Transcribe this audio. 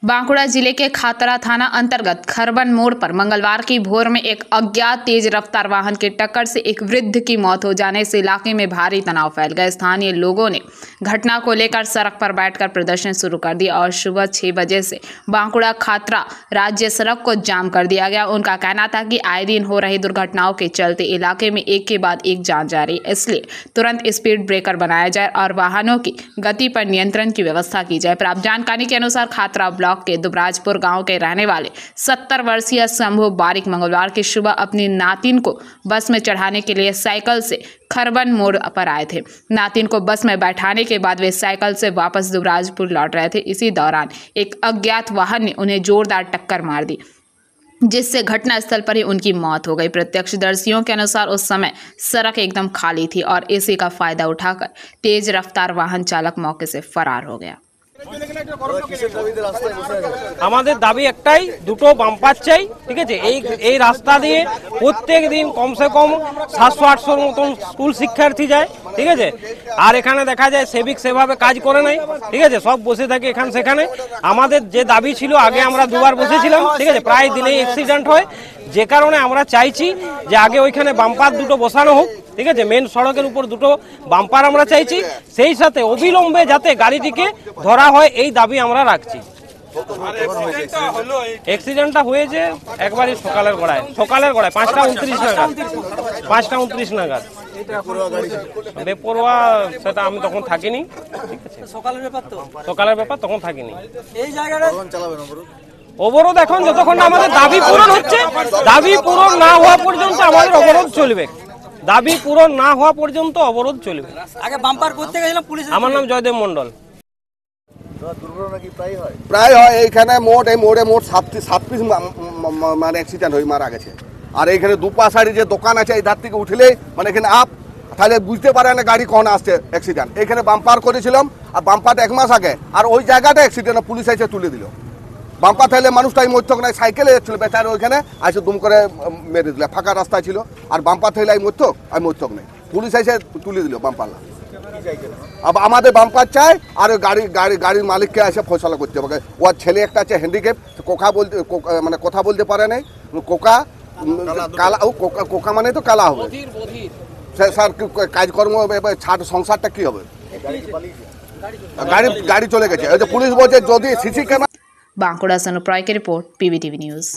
बांकुड़ा जिले के खातरा थाना अंतर्गत खरबन मोड़ पर मंगलवार की भोर में एक अज्ञात तेज रफ्तार वाहन की टक्कर से एक वृद्ध की मौत हो जाने से इलाके में भारी तनाव फैल गया। स्थानीय लोगों ने घटना को लेकर सड़क पर बैठकर प्रदर्शन शुरू कर दिया और सुबह 6 बजे से बांकुड़ा खातरा राज्य सड़क को जाम कर दिया गया। उनका कहना था कि आए दिन हो रही दुर्घटनाओं के चलते इलाके में एक के बाद एक जान जा रही, इसलिए तुरंत स्पीड ब्रेकर बनाया जाए और वाहनों की गति पर नियंत्रण की व्यवस्था की जाए। प्राप्त जानकारी के अनुसार खातरा ब्लॉक के दुबराजपुर गांव के रहने वाले 70 वर्षीय शंभू बारिक मंगलवार की सुबह अपनी नातिन को बस में चढ़ाने के लिए साइकिल से खरबन मोड़ पर आए थे। नातिन को बस में बैठाने के बाद वे साइकिल से वापस दुबराजपुर लौट रहे थे। इसी दौरान एक अज्ञात वाहन ने उन्हें जोरदार टक्कर मार दी, जिससे घटनास्थल पर ही उनकी मौत हो गई। प्रत्यक्षदर्शियों के अनुसार उस समय सड़क एकदम खाली थी और इसी का फायदा उठाकर तेज रफ्तार वाहन चालक मौके से फरार हो गया। আমাদের দাবি একটাই, দুটো বাম্পার চাই। ঠিক আছে, এই রাস্তা দিয়ে প্রত্যেক দিন কমসে কম 700-800 মতন স্কুল শিক্ষার্থী যায়। ঠিক আছে, আর এখানে দেখা যায় সেবিক সেভাবে কাজ করে নাই। ঠিক আছে, সব বসে থাকে এখানে সেখানে। আমাদের যে দাবি ছিল, আগে আমরা দুবার বসেছিলাম। ঠিক আছে, প্রায় দিনেই অ্যাক্সিডেন্ট হয়, যে কারণে আমরা চাইছি যে আগে ওইখানে বাম্পার দুটো বসানো হোক। ঠিক আছে, মেন সড়কের উপর দুটো বাম্পার আমরা চাইছি, সেই সাথে অবিলম্বে যাতে গাড়িটিকে ধরা হয় এই দাবি আমরা রাখছি। অ্যাক্সিডেন্টটা হয়েছে একবারই সকালের গড়ায় 5টা 29 নাগাদ। বেপরোয়া সেটা আমি তখন থাকিনি। ঠিক আছে, সকালের ব্যাপার তখন থাকিনি। এই জায়গাটা অবরোধ এখন যতক্ষণ আমাদের দাবি পূরণ হচ্ছে, দাবি পূরণ না হওয়া পর্যন্ত আমাদের অবরোধ চলবে। দাবি পূরণ না হওয়া পর্যন্ত অবরোধ চলবে। আগে বাম্পার করতে গেছিলাম পুলিশ। আমার নাম জয়দেব মন্ডল। প্রায় হয় এইখানে মোড়ে মোট 7 পিস মানে অ্যাক্সিডেন্ট হয়ে মারা গেছে। আর এইখানে দুপাশারি যে দোকান আছে এই ধার থেকে উঠলে মানে এখানে তাহলে বুঝতে পারে না গাড়ি কখন আসছে অ্যাক্সিডেন্ট। এখানে বাম্পার করেছিলাম আর বাম্পারটা 1 মাস আগে, আর ওই জায়গাটা অ্যাক্সিডেন্ট পুলিশ এসে তুলে দিল। বাম্পার থাকলে মানুষটাই মধ্যক নাই, সাইকেলে যাচ্ছিল বেচারে, ওইখানে আসে দুম করে মেরে দিল। ফাঁকা রাস্তা ছিল, আর বাম্পার থাকলে আমি মধ্যক নেই, পুলিশ এসে তুলে দিল বাম্পার। আমাদের বাম্পার চাই, আর গাড়ির মালিককে এসে ফয়সালা করতে হবে। ওর ছেলে একটা আছে হ্যান্ডিক্যাপ, কথা বলতে পারে নাই। কোকা মানে তো কালা হবে স্যার, কাজকর্ম ছাড় সংসারটা কি হবে? গাড়ি চলে গেছে। পুলিশ বলছে যদি সিসি ক্যামেরা। बांकुड़ा से अनुप्राय की रिपोर्ट, PBTV न्यूज़।